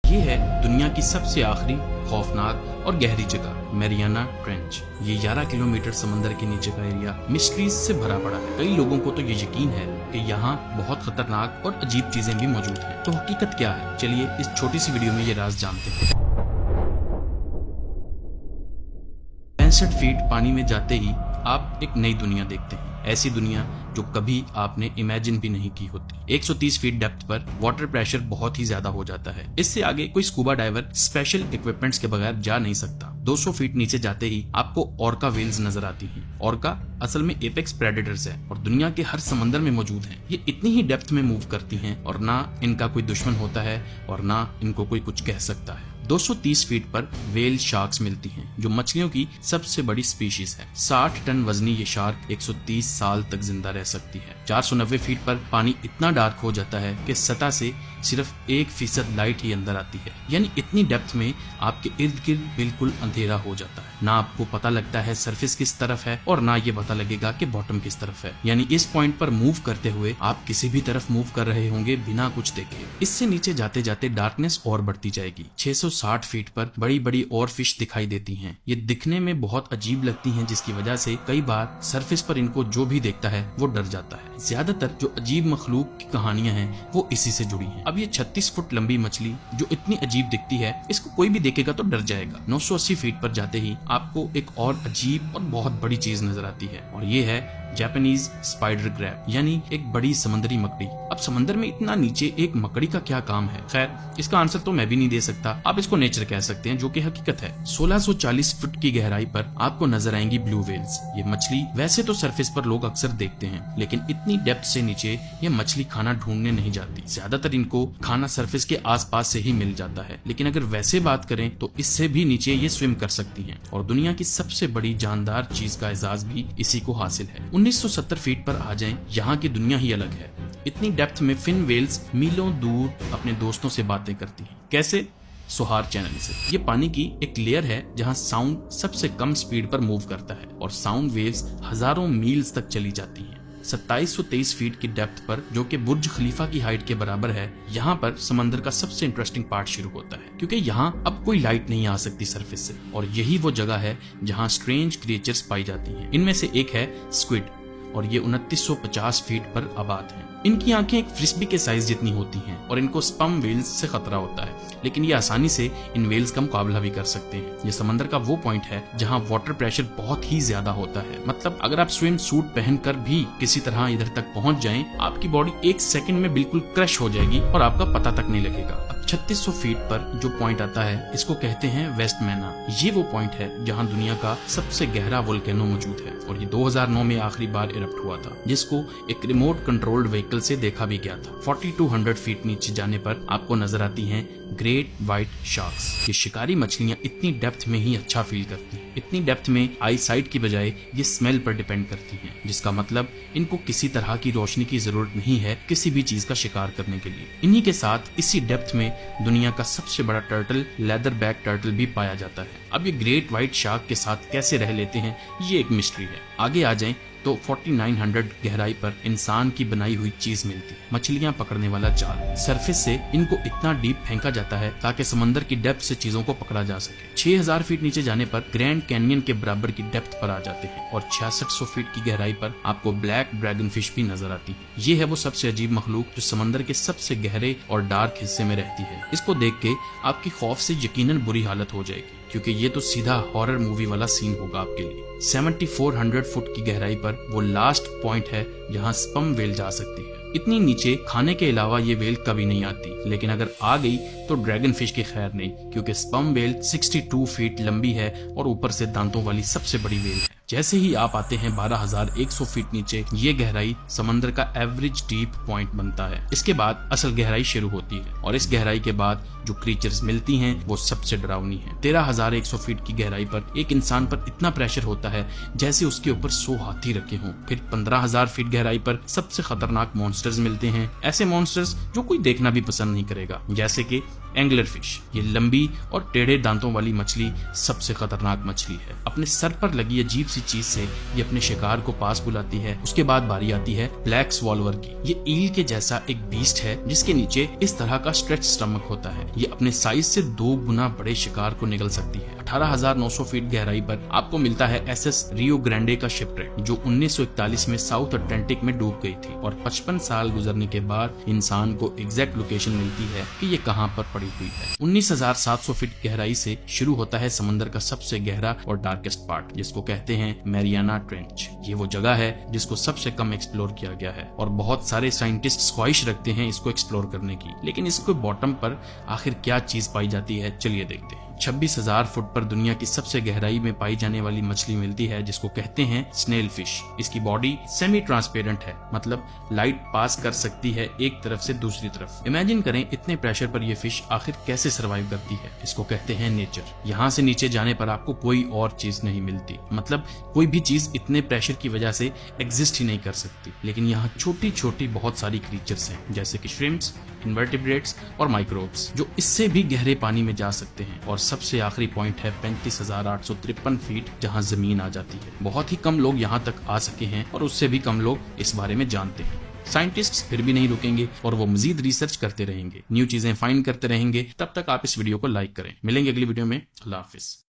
ये है दुनिया की सबसे आखिरी खौफनाक और गहरी जगह मैरियाना ट्रेंच। ये 11 किलोमीटर समंदर के नीचे का एरिया मिस्ट्रीज से भरा पड़ा है। कई लोगों को तो ये यकीन है कि यहाँ बहुत खतरनाक और अजीब चीजें भी मौजूद हैं। तो हकीकत क्या है, चलिए इस छोटी सी वीडियो में ये राज जानते हैं। 65 फीट पानी में जाते ही आप एक नई दुनिया देखते हैं, ऐसी दुनिया जो कभी आपने इमेजिन भी नहीं की होती। 130 फीट डेप्थ पर वाटर प्रेशर बहुत ही ज्यादा हो जाता है। इससे आगे कोई स्कूबा डाइवर स्पेशल इक्विपमेंट्स के बगैर जा नहीं सकता। 200 फीट नीचे जाते ही आपको ऑर्का व्हेल्स नजर आती हैं। ऑर्का असल में एपेक्स प्रेडेटर्स है और दुनिया के हर समंदर में मौजूद हैं। ये इतनी ही डेप्थ में मूव करती हैं और ना इनका कोई दुश्मन होता है और ना इनको कोई कुछ कह सकता है। 230 फीट पर व्हेल शार्क्स मिलती हैं, जो मछलियों की सबसे बड़ी स्पीशीज है। 60 टन वजनी ये शार्क 130 साल तक जिंदा रह सकती है। 490 फीट पर पानी इतना डार्क हो जाता है कि सतह से सिर्फ 1% लाइट ही अंदर आती है। यानी इतनी डेप्थ में आपके इर्द गिर्द बिल्कुल अंधेरा हो जाता है। ना आपको पता लगता है सरफेस किस तरफ है और ना ये पता लगेगा कि बॉटम किस तरफ है। यानी इस पॉइंट पर मूव करते हुए आप किसी भी तरफ मूव कर रहे होंगे बिना कुछ देखे। इससे नीचे जाते जाते डार्कनेस और बढ़ती जाएगी। 660 फीट पर बड़ी बड़ी और फिश दिखाई देती हैं। ये दिखने में बहुत अजीब लगती हैं, जिसकी वजह से कई बार सरफेस पर इनको जो भी देखता है वो डर जाता है। ज्यादातर जो अजीब मखलूक की कहानियां हैं वो इसी से जुड़ी हैं। अब ये 36 फुट लंबी मछली जो इतनी अजीब दिखती है, इसको कोई भी देखेगा तो डर जाएगा। 980 फीट पर जाते ही आपको एक और अजीब और बहुत बड़ी चीज नजर आती है और ये है जापानीज स्पाइडर क्रैब, यानी एक बड़ी समंदरी मकड़ी। अब समंदर में इतना नीचे एक मकड़ी का क्या काम है? खैर, इसका आंसर तो मैं भी नहीं दे सकता, आप इसको नेचर कह सकते हैं, जो कि हकीकत है। 1640 फुट की गहराई पर आपको नजर आएंगी ब्लू व्हेल्स। ये मछली वैसे तो सरफेस पर लोग अक्सर देखते हैं, लेकिन इतनी डेप्थ से नीचे ये मछली खाना ढूंढने नहीं जाती। ज्यादातर इनको खाना सरफेस के आसपास से ही मिल जाता है, लेकिन अगर वैसे बात करें तो इससे भी नीचे ये स्विम कर सकती हैं और दुनिया की सबसे बड़ी जानदार चीज का एजाज भी इसी को हासिल है। 1970 फीट पर आ जाएं, यहाँ की दुनिया ही अलग है। इतनी डेप्थ में फिन व्हेल्स मीलों दूर अपने दोस्तों से बातें करती हैं। कैसे? सोहार चैनल से। ये पानी की एक लेयर है जहाँ साउंड सबसे कम स्पीड पर मूव करता है और साउंड वेव्स हजारों मील्स तक चली जाती हैं। 2723 फीट की डेप्थ पर, जो कि बुर्ज खलीफा की हाइट के बराबर है, यहाँ पर समंदर का सबसे इंटरेस्टिंग पार्ट शुरू होता है, क्योंकि यहाँ अब कोई लाइट नहीं आ सकती सरफेस से और यही वो जगह है जहाँ स्ट्रेंज क्रिएचर्स पाई जाती हैं। इनमें से एक है स्क्विड और ये 2950 फीट पर आबाद हैं। इनकी आंखें एक फ्रिस्बी के साइज जितनी होती हैं और इनको स्पम व्हेल्स से खतरा होता है, लेकिन ये आसानी से इन व्हेल्स का मुकाबला भी कर सकते हैं। ये समंदर का वो पॉइंट है जहां वाटर प्रेशर बहुत ही ज्यादा होता है। मतलब अगर आप स्विम सूट पहनकर भी किसी तरह इधर तक पहुंच जाएं, आपकी बॉडी 1 सेकंड में बिल्कुल क्रश हो जाएगी और आपका पता तक नहीं लगेगा। 3600 फीट पर जो पॉइंट आता है, इसको कहते हैं वेस्ट मैना। ये वो पॉइंट है जहां दुनिया का सबसे गहरा वोल्केनो मौजूद है और ये 2009 में आखिरी बार इरप्ट हुआ था, जिसको एक रिमोट कंट्रोल्ड व्हीकल से देखा भी गया था। 4200 फीट नीचे जाने पर आपको नजर आती हैं ग्रेट व्हाइट शार्क्स। ये शिकारी मछलियां इतनी डेप्थ में ही अच्छा फील करती हैं। इतनी डेप्थ में आई साइट की बजाय ये स्मेल पर डिपेंड करती हैं, जिसका मतलब इनको किसी तरह की रोशनी की जरूरत नहीं है किसी भी चीज का शिकार करने के लिए। इन्हीं के साथ इसी डेप्थ में दुनिया का सबसे बड़ा टर्टल लेदर बैक टर्टल भी पाया जाता है। अब ये ग्रेट व्हाइट शार्क के साथ कैसे रह लेते हैं, ये एक मिस्ट्री है। आगे आ जाएं तो 4900 गहराई पर इंसान की बनाई हुई चीज मिलती है, मछलियां पकड़ने वाला जाल। सरफेस से इनको इतना डीप फेंका जाता है ताकि समंदर की डेप्थ से चीजों को पकड़ा जा सके। 6000 फीट नीचे जाने पर ग्रैंड कैनियन के बराबर की डेप्थ पर आ जाते हैं और 6600 फीट की गहराई पर आपको ब्लैक ड्रैगन फिश भी नजर आती है। ये है वो सबसे अजीब मखलूक जो समंदर के सबसे गहरे और डार्क हिस्से में रहती है। इसको देख के आपकी खौफ से यकीनन बुरी हालत हो जाएगी, क्योंकि ये तो सीधा हॉरर मूवी वाला सीन होगा आपके लिए। 7400 फुट की गहराई पर वो लास्ट पॉइंट है जहां स्पम व्हेल जा सकती है। इतनी नीचे खाने के अलावा ये व्हेल कभी नहीं आती, लेकिन अगर आ गई तो ड्रैगन फिश की खैर नहीं, क्योंकि स्पम व्हेल 62 फीट लंबी है और ऊपर से दांतों वाली सबसे बड़ी व्हेल है। जैसे ही आप आते हैं 12100 फीट नीचे, ये गहराई समंदर का एवरेज डीप पॉइंट बनता है। इसके बाद असल गहराई शुरू होती है और इस गहराई के बाद जो क्रीचर्स मिलती हैं वो सबसे डरावनी है। 13100 फीट की गहराई पर एक इंसान पर इतना प्रेशर होता है जैसे उसके ऊपर 100 हाथी रखे हों। फिर 15000 फीट गहराई पर सबसे खतरनाक मॉन्स्टर्स मिलते हैं, ऐसे मॉन्स्टर्स जो कोई देखना भी पसंद नहीं करेगा, जैसे कि एंगलर फिश। ये लंबी और टेढ़े दांतों वाली मछली सबसे खतरनाक मछली है। अपने सर पर लगी अजीब सी चीज से ये अपने शिकार को पास बुलाती है। उसके बाद बारी आती है ब्लैक स्वॉल्वर की। ये ईल के जैसा एक बीस्ट है जिसके नीचे इस तरह का स्ट्रेच स्टमक होता है। ये अपने साइज से 2 गुना बड़े शिकार को निगल सकती है। 18,900 फीट गहराई पर आपको मिलता है एसएस रियो ग्रैंडे का शिपरेक, जो 1941 में साउथ अटलांटिक में डूब गई थी और 55 साल गुजरने के बाद इंसान को एग्जैक्ट लोकेशन मिलती है कि ये कहां पर पड़ी हुई है। 19,700 फीट गहराई से शुरू होता है समंदर का सबसे गहरा और डार्केस्ट पार्ट, जिसको कहते हैं मैरियाना ट्रेंच। ये वो जगह है जिसको सबसे कम एक्सप्लोर किया गया है और बहुत सारे साइंटिस्ट ख्वाहिश रखते हैं इसको एक्सप्लोर करने की, लेकिन इसके बॉटम पर आखिर क्या चीज पाई जाती है, चलिए देखते हैं। 26,000 फुट पर दुनिया की सबसे गहराई में पाई जाने वाली मछली मिलती है जिसको कहते हैं स्नेल फिश। इसकी बॉडी सेमी ट्रांसपेरेंट है, मतलब लाइट पास कर सकती है एक तरफ से दूसरी तरफ। इमेजिन करें इतने प्रेशर पर यह फिश आखिर कैसे सरवाइव करती है। इसको कहते हैं नेचर। यहाँ से नीचे जाने पर आपको कोई और चीज नहीं मिलती, मतलब कोई भी चीज इतने प्रेशर की वजह से एग्जिस्ट ही नहीं कर सकती। लेकिन यहाँ छोटी छोटी बहुत सारी क्रीचर्स हैं, जैसे कि श्रिम्प्स, इन्वर्टिब्रेट्स और माइक्रोब्स, जो इससे भी गहरे पानी में जा सकते हैं। और सबसे आखिरी पॉइंट है 35,853 फीट, जहां जमीन आ जाती है। बहुत ही कम लोग यहां तक आ सके हैं और उससे भी कम लोग इस बारे में जानते हैं। साइंटिस्ट्स फिर भी नहीं रुकेंगे और वो मजीद रिसर्च करते रहेंगे, न्यू चीजें फाइंड करते रहेंगे। तब तक आप इस वीडियो को लाइक करें। मिलेंगे अगली वीडियो में। अल्लाह हाफिज।